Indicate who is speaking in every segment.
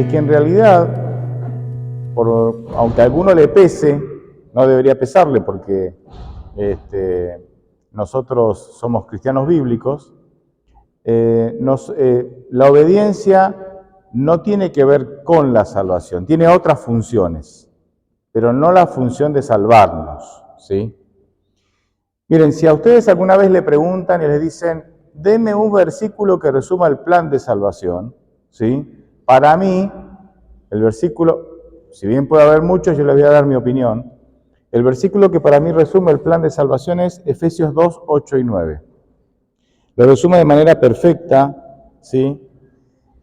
Speaker 1: es que en realidad, aunque a alguno le pese, no debería pesarle porque nosotros somos cristianos bíblicos, la obediencia no tiene que ver con la salvación, tiene otras funciones, pero no la función de salvarnos, ¿sí? Miren, si a ustedes alguna vez le preguntan y les dicen, deme un versículo que resuma el plan de salvación, ¿sí? Para mí, el versículo, si bien puede haber muchos, yo les voy a dar mi opinión. El versículo que para mí resume el plan de salvación es Efesios 2, 8 y 9. Lo resume de manera perfecta, ¿sí?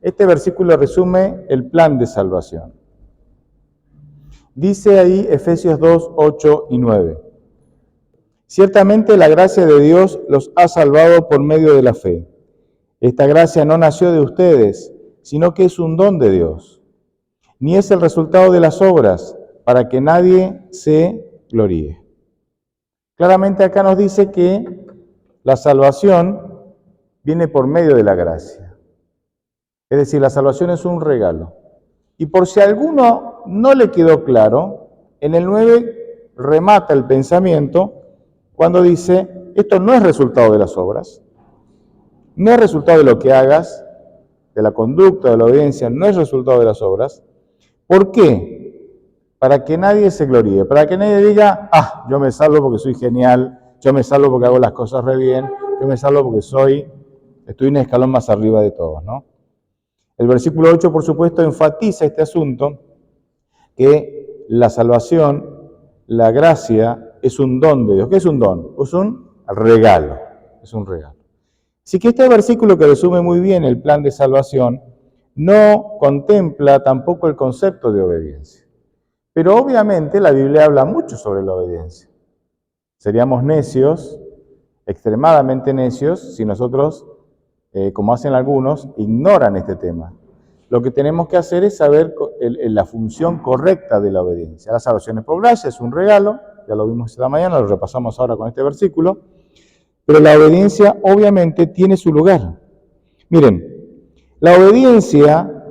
Speaker 1: Este versículo resume el plan de salvación. Dice ahí Efesios 2, 8 y 9. Ciertamente la gracia de Dios los ha salvado por medio de la fe. Esta gracia no nació de ustedes, sino que es un don de Dios. Ni es el resultado de las obras, para que nadie se gloríe. Claramente acá nos dice que la salvación viene por medio de la gracia. Es decir, la salvación es un regalo. Y por si a alguno no le quedó claro, en el 9 remata el pensamiento cuando dice, esto no es resultado de las obras, no es resultado de lo que hagas, de la conducta, de la obediencia, no es resultado de las obras. ¿Por qué? Para que nadie se gloríe, para que nadie diga, yo me salvo porque soy genial, yo me salvo porque hago las cosas re bien, yo me salvo porque estoy un escalón más arriba de todos, ¿no? El versículo 8, por supuesto, enfatiza este asunto, que la salvación, la gracia, es un don de Dios. ¿Qué es un don? Es un regalo, es un regalo. Así que este versículo, que resume muy bien el plan de salvación, no contempla tampoco el concepto de obediencia. Pero obviamente la Biblia habla mucho sobre la obediencia. Seríamos necios, extremadamente necios, si nosotros, como hacen algunos, ignoran este tema. Lo que tenemos que hacer es saber la función correcta de la obediencia. La salvación es por gracia, es un regalo, ya lo vimos esta mañana, lo repasamos ahora con este versículo, pero la obediencia obviamente tiene su lugar. Miren, la obediencia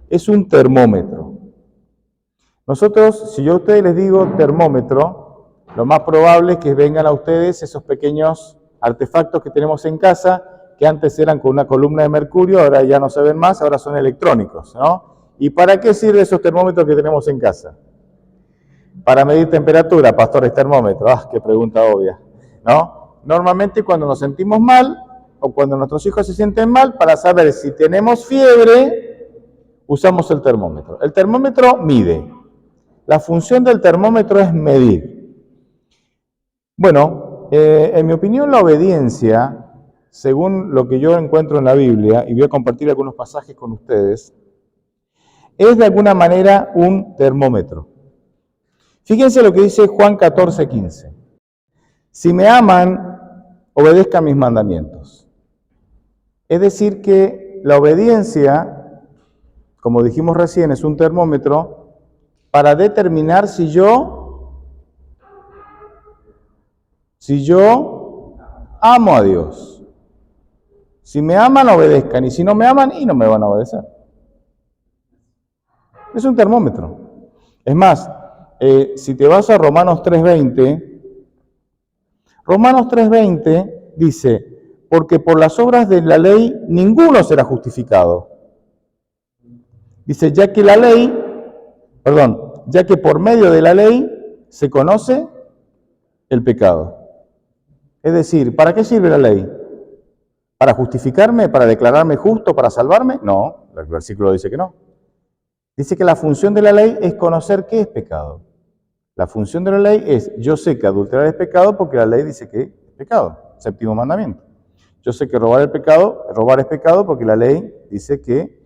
Speaker 1: es un termómetro. Nosotros, si yo a ustedes les digo termómetro, lo más probable es que vengan a ustedes esos pequeños artefactos que tenemos en casa, que antes eran con una columna de mercurio, ahora ya no se ven más, ahora son electrónicos, ¿no? ¿Y para qué sirven esos termómetros que tenemos en casa? Para medir temperatura, pastores, termómetro. Qué pregunta obvia, ¿no? Normalmente cuando nos sentimos mal, o cuando nuestros hijos se sienten mal, para saber si tenemos fiebre, usamos el termómetro. El termómetro mide. La función del termómetro es medir. Bueno, en mi opinión, la obediencia, según lo que yo encuentro en la Biblia, y voy a compartir algunos pasajes con ustedes, es de alguna manera un termómetro. Fíjense lo que dice Juan 14:15. Si me aman, obedezcan mis mandamientos. Es decir que la obediencia, como dijimos recién, es un termómetro para determinar si yo amo a Dios. Si me aman, obedezcan, y si no me aman, y no me van a obedecer. Es un termómetro. Es más, si te vas a Romanos 3:20 dice, porque por las obras de la ley ninguno será justificado. Dice, ya que por medio de la ley se conoce el pecado. Es decir, ¿para qué sirve la ley? ¿Para justificarme? ¿Para declararme justo? ¿Para salvarme? No, el versículo dice que no. Dice que la función de la ley es conocer qué es pecado. La función de la ley es, yo sé que adulterar es pecado porque la ley dice que es pecado, séptimo mandamiento. Yo sé que robar es pecado porque la ley dice que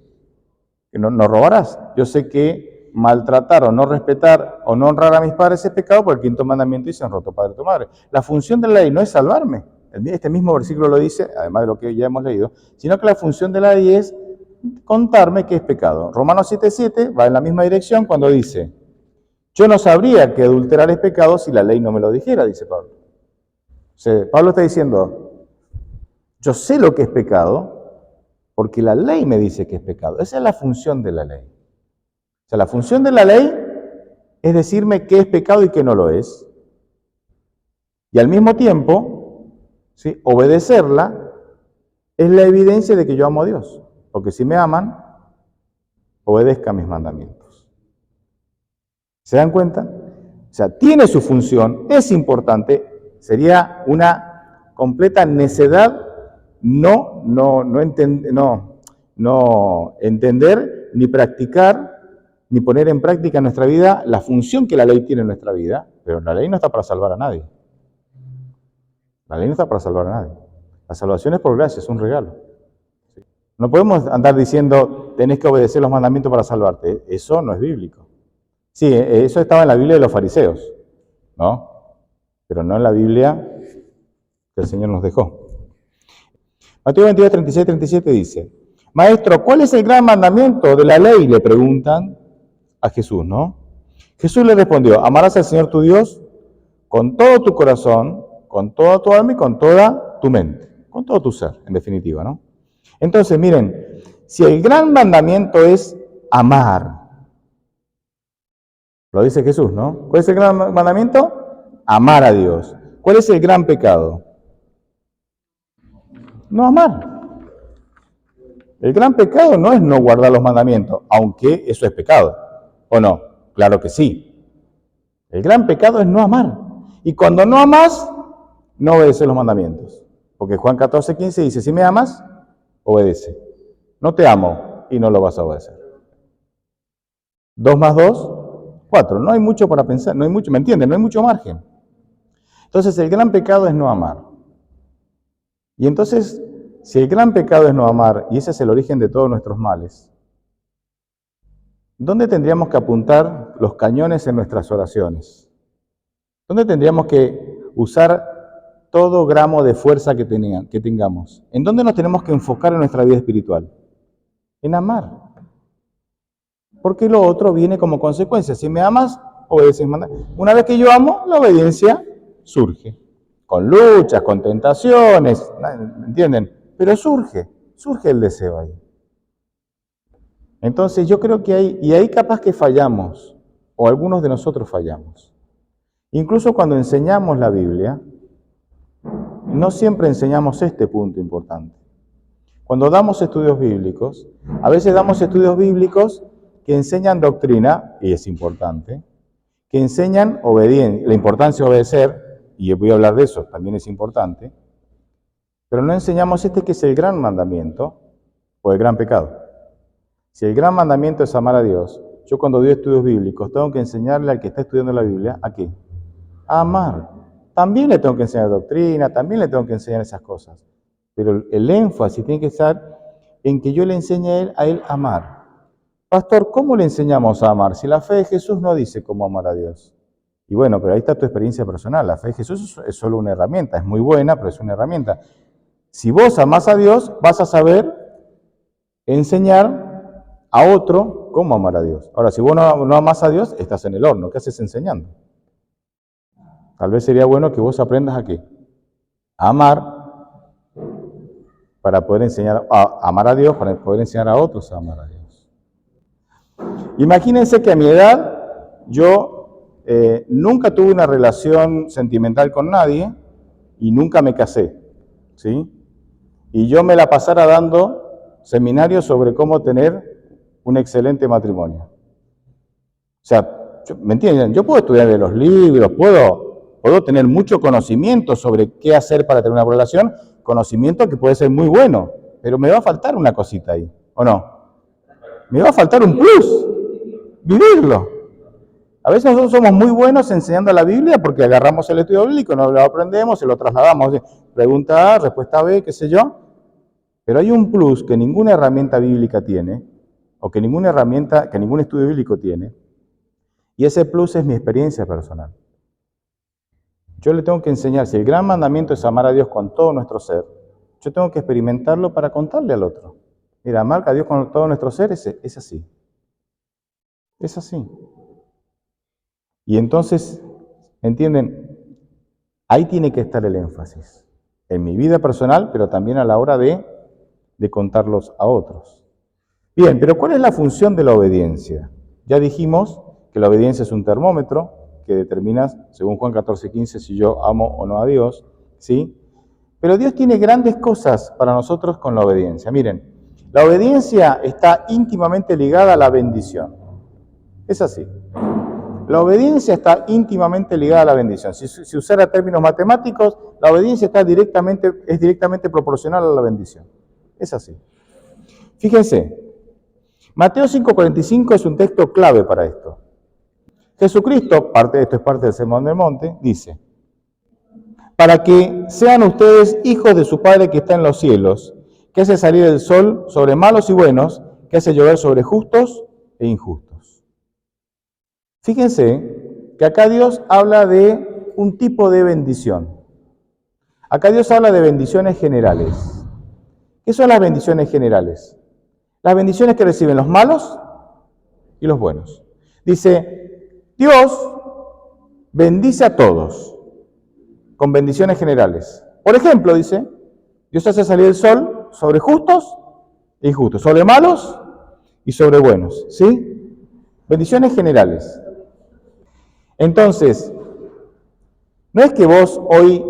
Speaker 1: no robarás. Yo sé que maltratar o no respetar o no honrar a mis padres es pecado porque el quinto mandamiento dice honra a tu padre y tu madre. La función de la ley no es salvarme, este mismo versículo lo dice, además de lo que ya hemos leído, sino que la función de la ley es contarme qué es pecado. Romanos 7:7 va en la misma dirección cuando dice, yo no sabría que adulterar es pecado si la ley no me lo dijera, dice Pablo. O sea, Pablo está diciendo, yo sé lo que es pecado, porque la ley me dice que es pecado. Esa es la función de la ley. O sea, la función de la ley es decirme qué es pecado y qué no lo es. Y al mismo tiempo, ¿sí?, obedecerla es la evidencia de que yo amo a Dios. Porque si me aman, obedezcan mis mandamientos. ¿Se dan cuenta? O sea, tiene su función, es importante, sería una completa necedad no entender, ni practicar, ni poner en práctica en nuestra vida la función que la ley tiene en nuestra vida, pero la ley no está para salvar a nadie. La ley no está para salvar a nadie. La salvación es por gracia, es un regalo. No podemos andar diciendo, tenés que obedecer los mandamientos para salvarte. Eso no es bíblico. Sí, eso estaba en la Biblia de los fariseos, ¿no? Pero no en la Biblia que el Señor nos dejó. Mateo 22, 36, 37 dice, Maestro, ¿cuál es el gran mandamiento de la ley? Le preguntan a Jesús, ¿no? Jesús le respondió, amarás al Señor tu Dios con todo tu corazón, con toda tu alma y con toda tu mente, con todo tu ser, en definitiva, ¿no? Entonces, miren, si el gran mandamiento es amar, lo dice Jesús, ¿no? ¿Cuál es el gran mandamiento? Amar a Dios. ¿Cuál es el gran pecado? No amar. El gran pecado no es no guardar los mandamientos, aunque eso es pecado, ¿o no? Claro que sí. El gran pecado es no amar. Y cuando no amas, no obedeces los mandamientos. Porque Juan 14, 15 dice, si me amas, obedece. No te amo y no lo vas a obedecer. 2 más 2, 4. No hay mucho para pensar, no hay mucho, ¿me entienden? No hay mucho margen. Entonces el gran pecado es no amar. Y entonces, si el gran pecado es no amar, y ese es el origen de todos nuestros males, ¿dónde tendríamos que apuntar los cañones en nuestras oraciones? ¿Dónde tendríamos que usar todo gramo de fuerza que tengamos? ¿En dónde nos tenemos que enfocar en nuestra vida espiritual? En amar. Porque lo otro viene como consecuencia. Si me amas, obedeces. Una vez que yo amo, la obediencia surge. Con luchas, con tentaciones, ¿me entienden? Pero surge el deseo ahí. Entonces yo creo que ahí capaz que fallamos, o algunos de nosotros fallamos. Incluso cuando enseñamos la Biblia, no siempre enseñamos este punto importante. Cuando damos estudios bíblicos, a veces damos estudios bíblicos que enseñan doctrina, y es importante, que enseñan obediencia, la importancia de obedecer, y voy a hablar de eso, también es importante, pero no enseñamos este que es el gran mandamiento, o el gran pecado. Si el gran mandamiento es amar a Dios, yo cuando doy estudios bíblicos tengo que enseñarle al que está estudiando la Biblia, ¿a qué? A amar. También le tengo que enseñar doctrina, también le tengo que enseñar esas cosas, pero el énfasis tiene que estar en que yo le enseñe a él a amar. Pastor, ¿cómo le enseñamos a amar? Si la fe de Jesús no dice cómo amar a Dios. Y bueno, pero ahí está tu experiencia personal. La fe de Jesús es solo una herramienta, es muy buena, pero es una herramienta. Si vos amás a Dios, vas a saber enseñar a otro cómo amar a Dios. Ahora, si vos no amás a Dios, estás en el horno. ¿Qué haces enseñando? Tal vez sería bueno que vos aprendas a qué. A amar para poder enseñar a amar a Dios, para poder enseñar a otros a amar a Dios. Imagínense que a mi edad yo nunca tuve una relación sentimental con nadie y nunca me casé, ¿sí? Y yo me la pasara dando seminarios sobre cómo tener un excelente matrimonio. O sea, ¿me entienden? Yo puedo estudiar de los libros, puedo tener mucho conocimiento sobre qué hacer para tener una relación, conocimiento que puede ser muy bueno, pero me va a faltar una cosita ahí, ¿o no? Me va a faltar un plus, vivirlo. A veces nosotros somos muy buenos enseñando la Biblia porque agarramos el estudio bíblico, nos lo aprendemos, se lo trasladamos, pregunta A, respuesta B, qué sé yo, pero hay un plus que ninguna herramienta bíblica tiene, o que ningún estudio bíblico tiene, y ese plus es mi experiencia personal. Yo le tengo que enseñar, si el gran mandamiento es amar a Dios con todo nuestro ser, yo tengo que experimentarlo para contarle al otro. Mira, amar a Dios con todo nuestro ser es así. Es así. Y entonces, ¿entienden? Ahí tiene que estar el énfasis. En mi vida personal, pero también a la hora de de contarlos a otros. Bien, pero ¿cuál es la función de la obediencia? Ya dijimos que la obediencia es un termómetro que determina, según Juan 14:15, si yo amo o no a Dios, ¿sí? Pero Dios tiene grandes cosas para nosotros con la obediencia. Miren, la obediencia está íntimamente ligada a la bendición. Es así. La obediencia está íntimamente ligada a la bendición. Si usara términos matemáticos, la obediencia es directamente proporcional a la bendición. Es así. Fíjense, Mateo 5:45 es un texto clave para esto. Jesucristo, esto es parte del Sermón del Monte, dice: para que sean ustedes hijos de su Padre que está en los cielos, que hace salir el sol sobre malos y buenos, que hace llover sobre justos e injustos. Fíjense que acá Dios habla de un tipo de bendición. Acá Dios habla de bendiciones generales. ¿Qué son las bendiciones generales? Las bendiciones que reciben los malos y los buenos. Dice, Dios bendice a todos con bendiciones generales. Por ejemplo, dice, Dios hace salir el sol sobre justos e injustos, sobre malos y sobre buenos, ¿sí? Bendiciones generales. Entonces, no es que vos hoy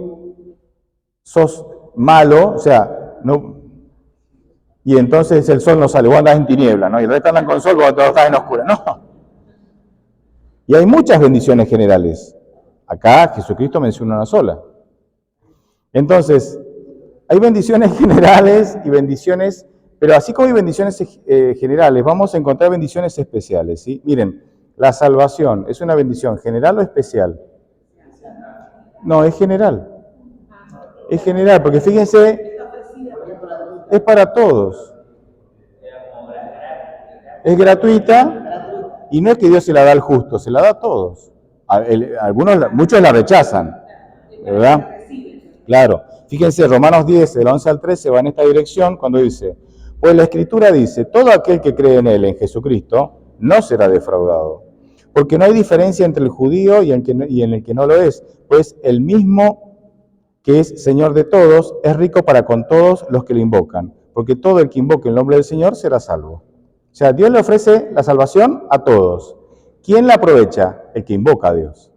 Speaker 1: sos malo, o sea, no, y entonces el sol no sale, vos andás en tiniebla, ¿no? Y el resto andan con sol, vos estás en oscura, no. Y hay muchas bendiciones generales. Acá Jesucristo menciona una sola. Entonces, hay bendiciones generales y bendiciones, pero así como hay bendiciones generales, vamos a encontrar bendiciones especiales, ¿sí? Miren, la salvación, ¿es una bendición general o especial? No, es general. Es general, porque fíjense, es para todos. Es gratuita y no es que Dios se la da al justo, se la da a todos. Muchos la rechazan, ¿verdad? Claro. Fíjense, Romanos 10, del 11 al 13, va en esta dirección cuando dice, pues la Escritura dice, todo aquel que cree en Él, en Jesucristo, no será defraudado. Porque no hay diferencia entre el judío y en el que no lo es, pues el mismo que es Señor de todos, es rico para con todos los que le invocan, porque todo el que invoque el nombre del Señor será salvo. O sea, Dios le ofrece la salvación a todos. ¿Quién la aprovecha? El que invoca a Dios.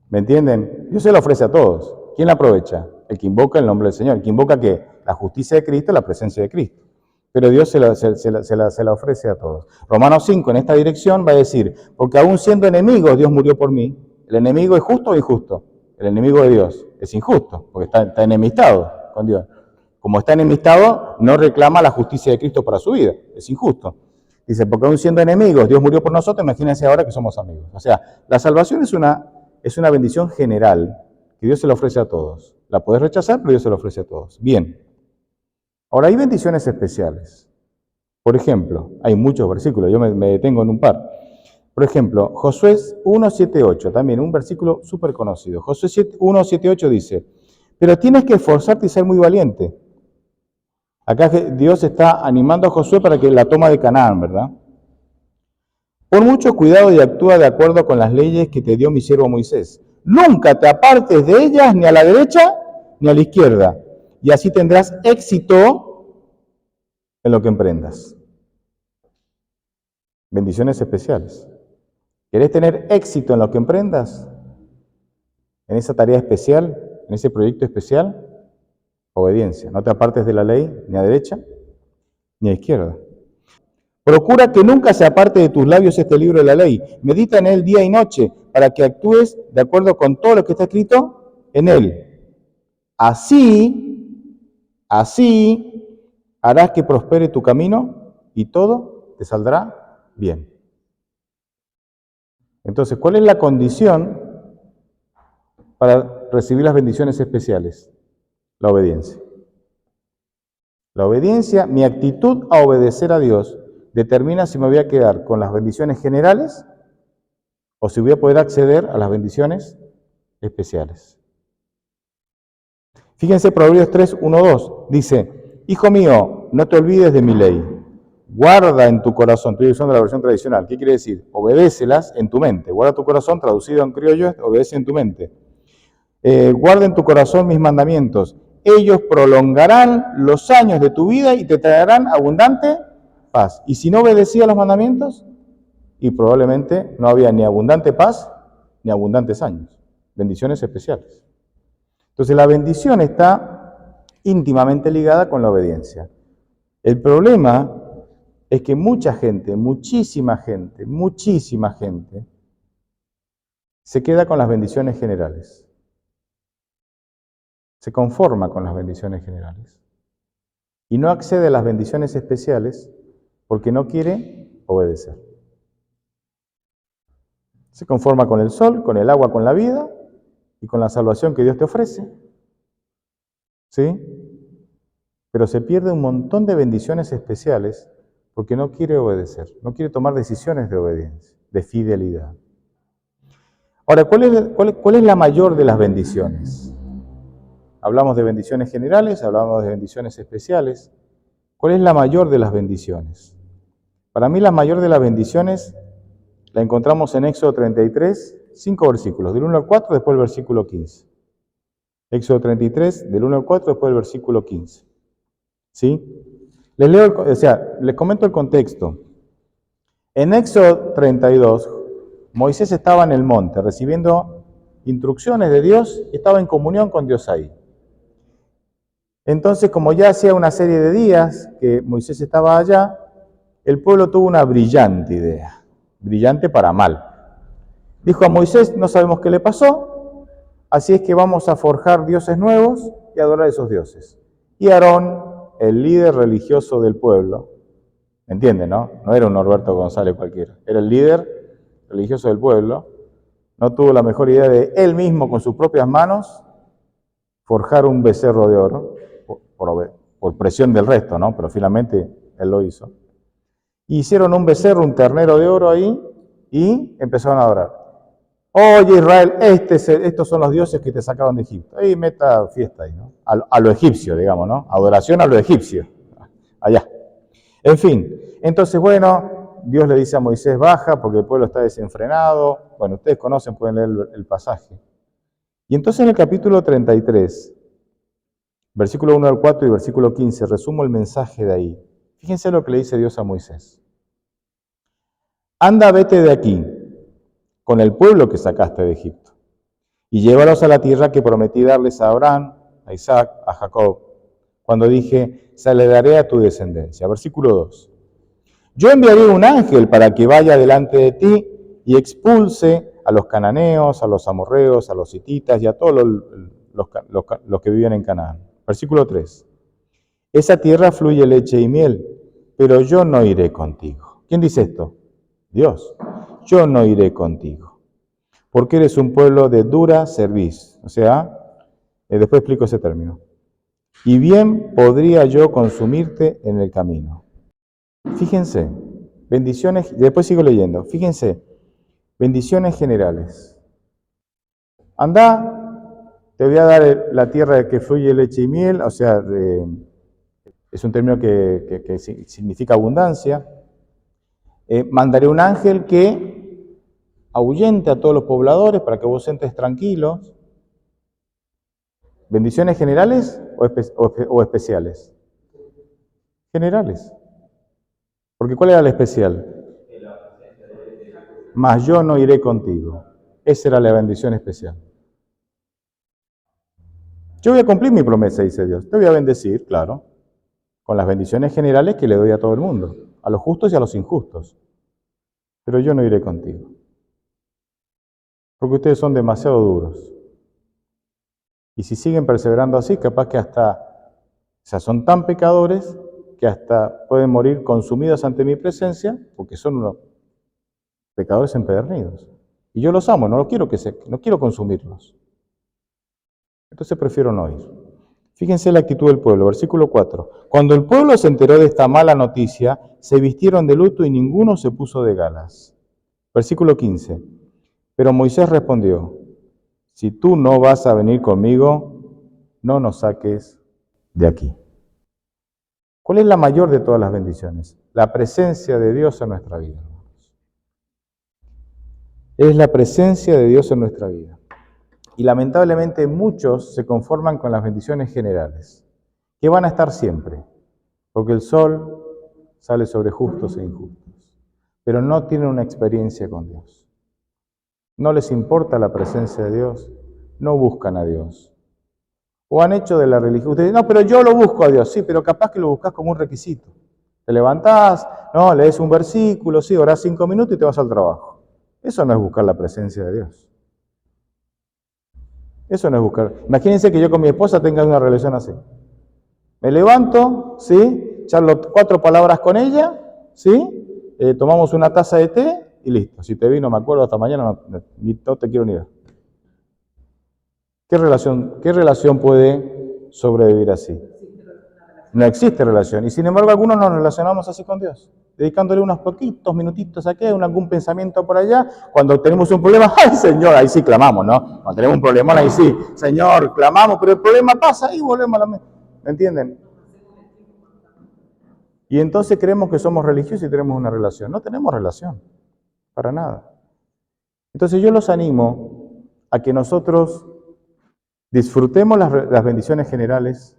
Speaker 1: ¿Me entienden? Dios se la ofrece a todos. ¿Quién la aprovecha? El que invoca el nombre del Señor. El que invoca ¿qué? La justicia de Cristo, la presencia de Cristo. Pero Dios se la ofrece a todos. Romanos 5 en esta dirección va a decir, porque aún siendo enemigos, Dios murió por mí. ¿El enemigo es justo o injusto? El enemigo de Dios es injusto, porque está enemistado con Dios. Como está enemistado, no reclama la justicia de Cristo para su vida. Es injusto. Dice, porque aún siendo enemigos, Dios murió por nosotros, imagínense ahora que somos amigos. O sea, la salvación es una bendición general que Dios se la ofrece a todos. La podés rechazar, pero Dios se la ofrece a todos. Bien. Ahora, hay bendiciones especiales. Por ejemplo, hay muchos versículos, yo me detengo en un par. Por ejemplo, Josué 1:7-8, también un versículo súper conocido. Josué 1:7-8 dice, pero tienes que esforzarte y ser muy valiente. Acá Dios está animando a Josué para que la toma de Canaán, ¿verdad? Pon mucho cuidado y actúa de acuerdo con las leyes que te dio mi siervo Moisés. Nunca te apartes de ellas ni a la derecha ni a la izquierda, y así tendrás éxito en lo que emprendas. Bendiciones especiales. ¿Querés tener éxito en lo que emprendas? En esa tarea especial, en ese proyecto especial, obediencia. No te apartes de la ley ni a derecha ni a izquierda. Procura que nunca se aparte de tus labios este libro de la ley. Medita en él día y noche para que actúes de acuerdo con todo lo que está escrito en él. Así harás que prospere tu camino y todo te saldrá bien. Entonces, ¿cuál es la condición para recibir las bendiciones especiales? La obediencia. La obediencia, mi actitud a obedecer a Dios, determina si me voy a quedar con las bendiciones generales o si voy a poder acceder a las bendiciones especiales. Fíjense, Proverbios 3, 1, 2, dice, hijo mío, no te olvides de mi ley, guarda en tu corazón, estoy usando la versión tradicional, ¿qué quiere decir? Obedécelas en tu mente, guarda tu corazón, traducido en criollo, obedece en tu mente. Guarda en tu corazón mis mandamientos, ellos prolongarán los años de tu vida y te traerán abundante paz. Y si no obedecías los mandamientos, y probablemente no había ni abundante paz ni abundantes años. Bendiciones especiales. Entonces la bendición está íntimamente ligada con la obediencia. El problema es que mucha gente, muchísima gente, se queda con las bendiciones generales. Se conforma con las bendiciones generales. Y no accede a las bendiciones especiales porque no quiere obedecer. Se conforma con el sol, con el agua, con la vida y con la salvación que Dios te ofrece. ¿Sí? Pero se pierde un montón de bendiciones especiales porque no quiere obedecer, no quiere tomar decisiones de obediencia, de fidelidad. Ahora, ¿cuál es la mayor de las bendiciones? Hablamos de bendiciones generales, hablamos de bendiciones especiales. ¿Cuál es la mayor de las bendiciones? Para mí la mayor de las bendiciones la encontramos en Éxodo 33, 5 versículos, del 1 al 4, después el versículo 15. Éxodo 33, del 1 al 4, después el versículo 15. ¿Sí? Les comento el contexto. En Éxodo 32, Moisés estaba en el monte recibiendo instrucciones de Dios y estaba en comunión con Dios ahí. Entonces, como ya hacía una serie de días que Moisés estaba allá, el pueblo tuvo una brillante idea, brillante para mal. Dijo a Moisés, no sabemos qué le pasó, así es que vamos a forjar dioses nuevos y adorar a esos dioses. Y Aarón, el líder religioso del pueblo, ¿entienden, no? No era un Norberto González cualquiera, era el líder religioso del pueblo, no tuvo la mejor idea de él mismo con sus propias manos forjar un becerro de oro, por presión del resto, ¿no? Pero finalmente él lo hizo. Hicieron un becerro, un ternero de oro ahí, y empezaron a adorar. Oye Israel, estos son los dioses que te sacaron de Egipto. Y meta fiesta ahí, ¿no? A lo egipcio, digamos, ¿no? Adoración a lo egipcio. Allá. En fin, entonces, bueno, Dios le dice a Moisés, baja, porque el pueblo está desenfrenado. Bueno, ustedes conocen, pueden leer el pasaje. Y entonces en el capítulo 33, versículo 1 al 4 y versículo 15, resumo el mensaje de ahí. Fíjense lo que le dice Dios a Moisés. Anda, vete de aquí, con el pueblo que sacaste de Egipto, y llévalos a la tierra que prometí darles a Abraham, a Isaac, a Jacob, cuando dije, se le daré a tu descendencia. Versículo 2. Yo enviaré un ángel para que vaya delante de ti y expulse a los cananeos, a los amorreos, a los hititas y a todos los que viven en Canaán. Versículo 3. Esa tierra fluye leche y miel, pero yo no iré contigo. ¿Quién dice esto? Dios. Yo no iré contigo, porque eres un pueblo de dura cerviz. O sea, después explico ese término. Y bien podría yo consumirte en el camino. Fíjense, bendiciones, después sigo leyendo, fíjense, bendiciones generales. Anda, te voy a dar la tierra que fluye leche y miel, o sea, es un término que significa abundancia. Mandaré un ángel que ahuyente a todos los pobladores para que vos entres tranquilos. ¿Bendiciones generales o especiales? Generales. Porque ¿cuál era la especial? Mas yo no iré contigo. Esa era la bendición especial. Yo voy a cumplir mi promesa, dice Dios. Te voy a bendecir, claro, con las bendiciones generales que le doy a todo el mundo, a los justos y a los injustos. Pero yo no iré contigo. Porque ustedes son demasiado duros. Y si siguen perseverando así, capaz que son tan pecadores que hasta pueden morir consumidos ante mi presencia, porque son unos pecadores empedernidos. Y yo los amo, no quiero consumirlos. Entonces prefiero no ir. Fíjense la actitud del pueblo, versículo 4. Cuando el pueblo se enteró de esta mala noticia, se vistieron de luto y ninguno se puso de galas. Versículo 15. Pero Moisés respondió, si tú no vas a venir conmigo, no nos saques de aquí. ¿Cuál es la mayor de todas las bendiciones? La presencia de Dios en nuestra vida. Es la presencia de Dios en nuestra vida. Y lamentablemente muchos se conforman con las bendiciones generales, que van a estar siempre, porque el sol sale sobre justos e injustos, pero no tienen una experiencia con Dios. No les importa la presencia de Dios, no buscan a Dios. O han hecho de la religión, ustedes dicen, no, pero yo lo busco a Dios, sí, pero capaz que lo buscas como un requisito. Te levantás, no, lees un versículo, sí, orás 5 minutos y te vas al trabajo. Eso no es buscar la presencia de Dios. Eso no es buscar. Imagínense que yo con mi esposa tenga una relación así. Me levanto, ¿sí? Charlo 4 palabras con ella, ¿sí? Tomamos una taza de té y listo. Si te vi, no me acuerdo, hasta mañana no te quiero ni ver. ¿Qué relación puede sobrevivir así? No existe relación. Y sin embargo, algunos nos relacionamos así con Dios, dedicándole unos poquitos minutitos aquí, algún pensamiento por allá. Cuando tenemos un problema, ¡ay, Señor! Ahí sí clamamos, ¿no? Cuando tenemos un problema, ahí sí, Señor, clamamos, pero el problema pasa y volvemos a la mente. ¿Me entienden? Y entonces creemos que somos religiosos y tenemos una relación. No tenemos relación, para nada. Entonces yo los animo a que nosotros disfrutemos las bendiciones generales,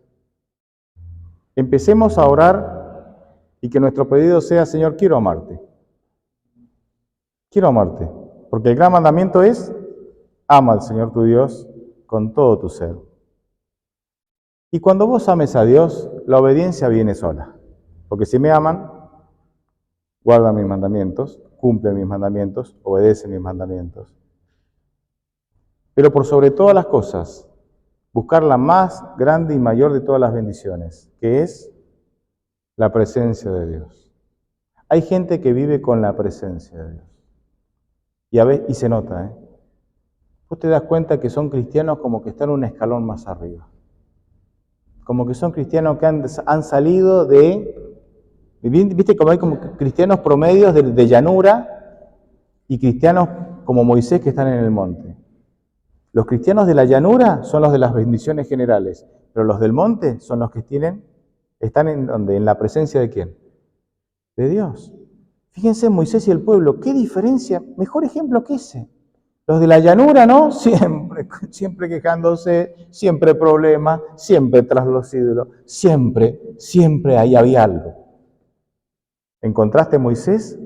Speaker 1: empecemos a orar y que nuestro pedido sea, Señor, quiero amarte. Quiero amarte. Porque el gran mandamiento es, ama al Señor tu Dios con todo tu ser. Y cuando vos ames a Dios, la obediencia viene sola. Porque si me aman, guardan mis mandamientos, cumplen mis mandamientos, obedecen mis mandamientos. Pero por sobre todas las cosas, buscar la más grande y mayor de todas las bendiciones, que es la presencia de Dios. Hay gente que vive con la presencia de Dios. Y se nota, ¿eh? Vos te das cuenta que son cristianos como que están un escalón más arriba. Como que son cristianos que han salido viste como hay como cristianos promedios de llanura y cristianos como Moisés que están en el monte. Los cristianos de la llanura son los de las bendiciones generales, pero los del monte son los que están en donde, en la presencia de ¿quién? De Dios. Fíjense Moisés y el pueblo, qué diferencia, mejor ejemplo que ese. Los de la llanura, ¿no? Siempre quejándose, siempre problemas, siempre tras los ídolos, siempre ahí había algo. En contraste, Moisés,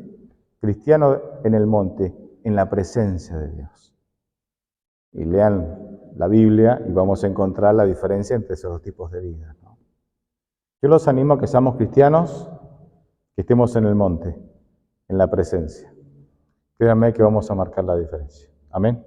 Speaker 1: cristiano en el monte, en la presencia de Dios. Y lean la Biblia y vamos a encontrar la diferencia entre esos dos tipos de vida, ¿no? Yo los animo a que seamos cristianos, que estemos en el monte, en la presencia. Créanme que vamos a marcar la diferencia. Amén.